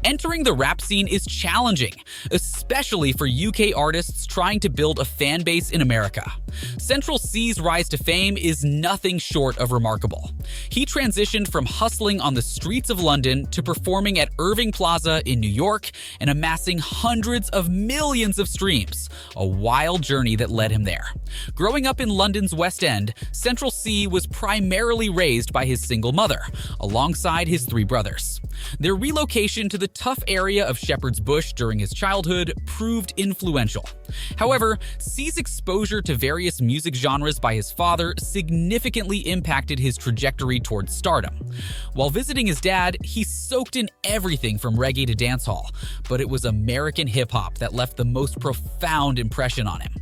Entering the rap scene is challenging, especially for UK artists trying to build a fan base in America. Central Cee's rise to fame is nothing short of remarkable. He transitioned from hustling on the streets of London to performing at Irving Plaza in New York and amassing hundreds of millions of streams, a wild journey that led him there. Growing up in London's West End, Central Cee was primarily raised by his single mother, alongside his three brothers. Their relocation to the tough area of Shepherd's Bush during his childhood proved influential. However, Cee's exposure to various music genres by his father significantly impacted his trajectory towards stardom. While visiting his dad, he soaked in everything from reggae to dancehall, but it was American hip-hop that left the most profound impression on him.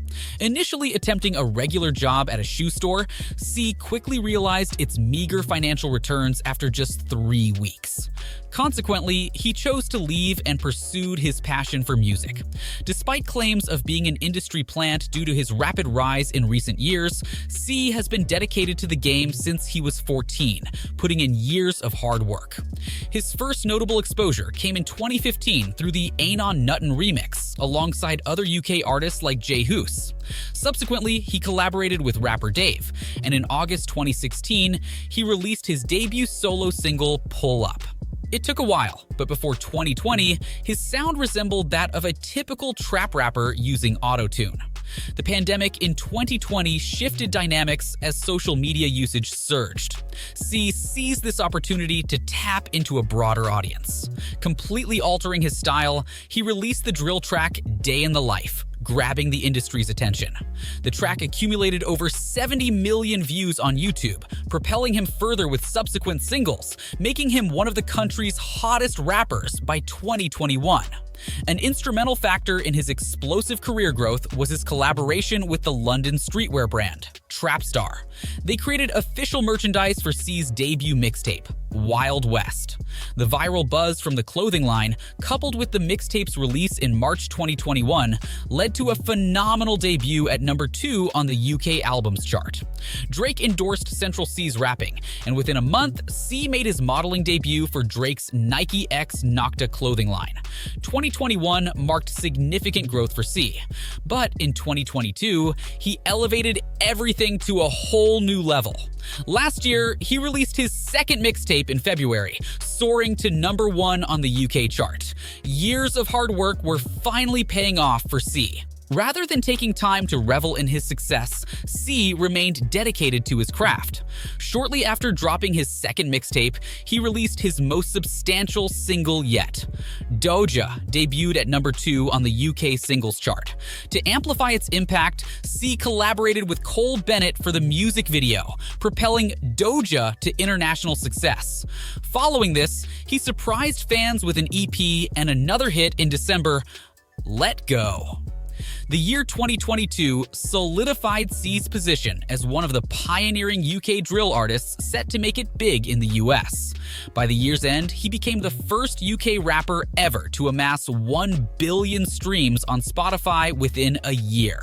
Initially attempting a regular job at a shoe store, Cee quickly realized its meager financial returns after just 3 weeks. Consequently, he chose to leave and pursued his passion for music. Despite claims of being an industry plant due to his rapid rise in recent years, Cee has been dedicated to the game since he was 14, putting in years of hard work. His first notable exposure came in 2015 through the Ain't On Nuttin' remix, alongside other UK artists like Jay Hoos. Subsequently, he collaborated with rapper Dave, and in August 2016, he released his debut solo single, Pull Up. It took a while, but before 2020, his sound resembled that of a typical trap rapper using autotune. The pandemic in 2020 shifted dynamics as social media usage surged. Cee seized this opportunity to tap into a broader audience. Completely altering his style, he released the drill track Day in the Life, grabbing the industry's attention. The track accumulated over 70 million views on YouTube, propelling him further with subsequent singles, making him one of the country's hottest rappers by 2021. An instrumental factor in his explosive career growth was his collaboration with the London streetwear brand, Trapstar. They created official merchandise for Cee's debut mixtape, Wild West. The viral buzz from the clothing line, coupled with the mixtape's release in March 2021, led to a phenomenal debut at number 2 on the UK albums chart. Drake endorsed Central Cee's rapping, and within a month, Cee made his modeling debut for Drake's Nike X Nocta clothing line. 2021 marked significant growth for Cee, but in 2022, he elevated everything to a whole new level. Last year, he released his second mixtape in February, soaring to number 1 on the UK chart. Years of hard work were finally paying off for Cee. Rather than taking time to revel in his success, Cee remained dedicated to his craft. Shortly after dropping his second mixtape, he released his most substantial single yet. Doja debuted at number 2 on the UK singles chart. To amplify its impact, Cee collaborated with Cole Bennett for the music video, propelling Doja to international success. Following this, he surprised fans with an EP and another hit in December, Let Go. The year 2022 solidified Cee's position as one of the pioneering UK drill artists set to make it big in the US. By the year's end, he became the first UK rapper ever to amass 1 billion streams on Spotify within a year.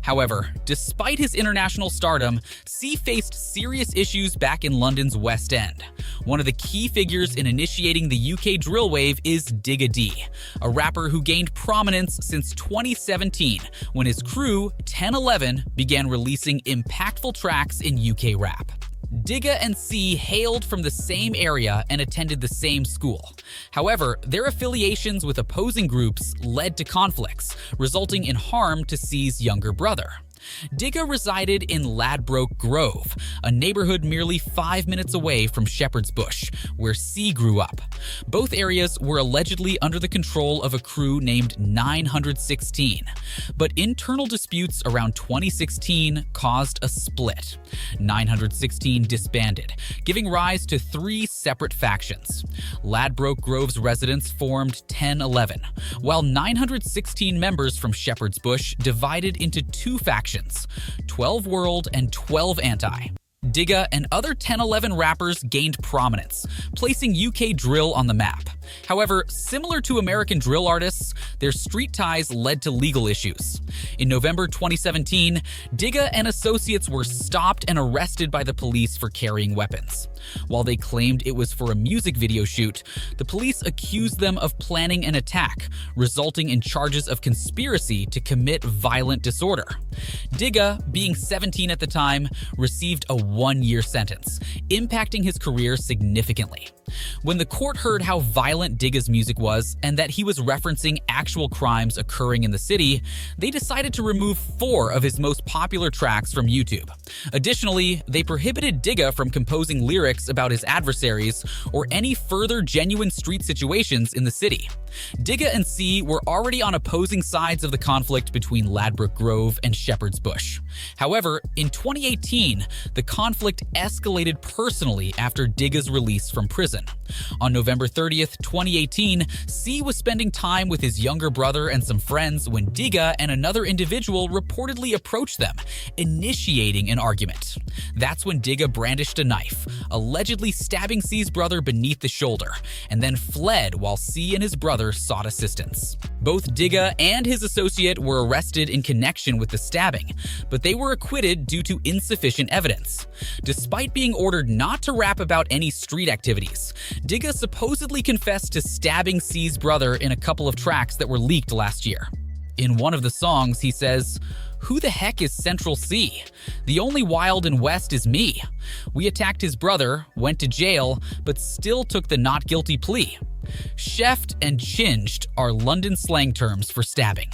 However, despite his international stardom, Cee faced serious issues back in London's West End. One of the key figures in initiating the UK drill wave is Digga D, a rapper who gained prominence since 2017 when his crew, 1011, began releasing impactful tracks in UK rap. Digga and Cee hailed from the same area and attended the same school. However, their affiliations with opposing groups led to conflicts, resulting in harm to Cee's younger brother. Digga resided in Ladbroke Grove, a neighborhood merely 5 minutes away from Shepherd's Bush, where Cee grew up. Both areas were allegedly under the control of a crew named 916, but internal disputes around 2016 caused a split. 916 disbanded, giving rise to 3 separate factions. Ladbroke Grove's residents formed 1011, while 916 members from Shepherd's Bush divided into 2 factions, 12 World and 12 Anti. Digga and other 10-11 rappers gained prominence, placing UK drill on the map. However, similar to American drill artists, their street ties led to legal issues. In November 2017, Digga and associates were stopped and arrested by the police for carrying weapons. While they claimed it was for a music video shoot, the police accused them of planning an attack, resulting in charges of conspiracy to commit violent disorder. Digga, being 17 at the time, received a 1-year sentence, impacting his career significantly. When the court heard how violent Digga's music was and that he was referencing actual crimes occurring in the city, they decided to remove 4 of his most popular tracks from YouTube. Additionally, they prohibited Digga from composing lyrics about his adversaries or any further genuine street situations in the city. Digga and Cee were already on opposing sides of the conflict between Ladbroke Grove and Shepherd's Bush. However, in 2018, the conflict escalated personally after Digga's release from prison. On November 30th, 2018, Cee was spending time with his younger brother and some friends when Digga and another individual reportedly approached them, initiating an argument. That's when Digga brandished a knife, allegedly stabbing Cee's brother beneath the shoulder, and then fled while Cee and his brother sought assistance. Both Digga and his associate were arrested in connection with the stabbing, but they were acquitted due to insufficient evidence. Despite being ordered not to rap about any street activities, Digga supposedly confessed to stabbing Cee's brother in a couple of tracks that were leaked last year. In one of the songs, he says, "Who the heck is Central Cee? The only wild and west is me. We attacked his brother, went to jail, but still took the not guilty plea." Chefed and chinged are London slang terms for stabbing.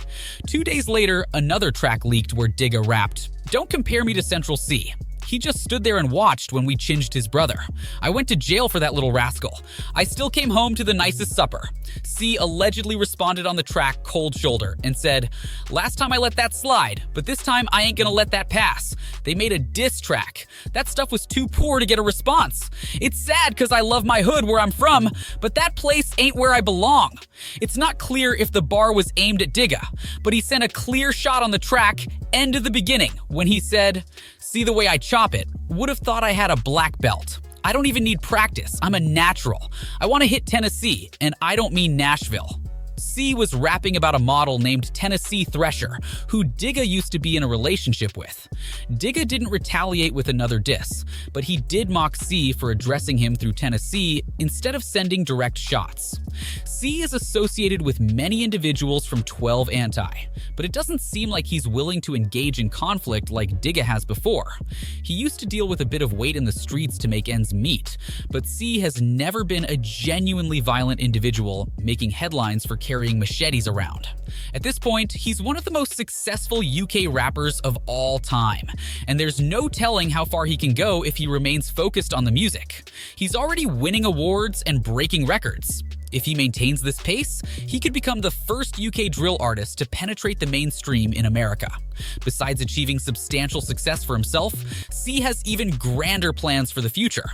2 days later, another track leaked where Digga rapped, "Don't compare me to Central Cee. He just stood there and watched when we chinged his brother. I went to jail for that little rascal. I still came home to the nicest supper." Cee allegedly responded on the track Cold Shoulder and said, "Last time I let that slide, but this time I ain't gonna let that pass. They made a diss track. That stuff was too poor to get a response. It's sad cause I love my hood where I'm from, but that place ain't where I belong." It's not clear if the bar was aimed at Digga, but he sent a clear shot on the track, end of the beginning, when he said, "See the way I chop it? Would have thought I had a black belt. I don't even need practice. I'm a natural. I want to hit Tennessee, and I don't mean Nashville." Cee was rapping about a model named Tennessee Thresher, who Digga used to be in a relationship with. Digga didn't retaliate with another diss, but he did mock Cee for addressing him through Tennessee instead of sending direct shots. Cee is associated with many individuals from 12 Anti, but it doesn't seem like he's willing to engage in conflict like Digga has before. He used to deal with a bit of weight in the streets to make ends meet, but Cee has never been a genuinely violent individual, making headlines for carrying machetes around. At this point, he's one of the most successful UK rappers of all time, and there's no telling how far he can go if he remains focused on the music. He's already winning awards and breaking records. If he maintains this pace, he could become the first UK drill artist to penetrate the mainstream in America. Besides achieving substantial success for himself, Cee has even grander plans for the future.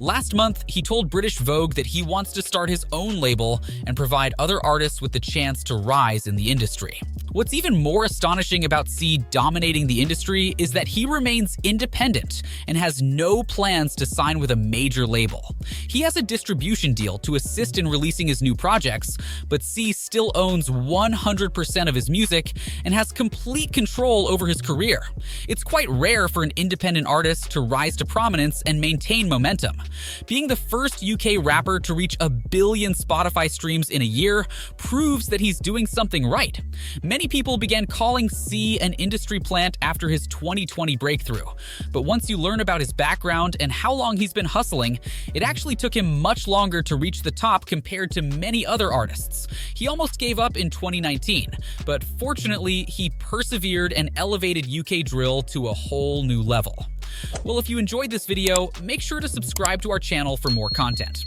Last month, he told British Vogue that he wants to start his own label and provide other artists with the chance to rise in the industry. What's even more astonishing about Cee dominating the industry is that he remains independent and has no plans to sign with a major label. He has a distribution deal to assist in releasing his new projects, but Cee still owns 100% of his music and has complete control over his career. It's quite rare for an independent artist to rise to prominence and maintain momentum. Being the first UK rapper to reach 1 billion Spotify streams in a year proves that he's doing something right. Many people began calling Cee an industry plant after his 2020 breakthrough, but once you learn about his background and how long he's been hustling, it actually took him much longer to reach the top compared to many other artists. He almost gave up in 2019, but fortunately, he persevered and elevated UK drill to a whole new level. Well, if you enjoyed this video, make sure to subscribe to our channel for more content.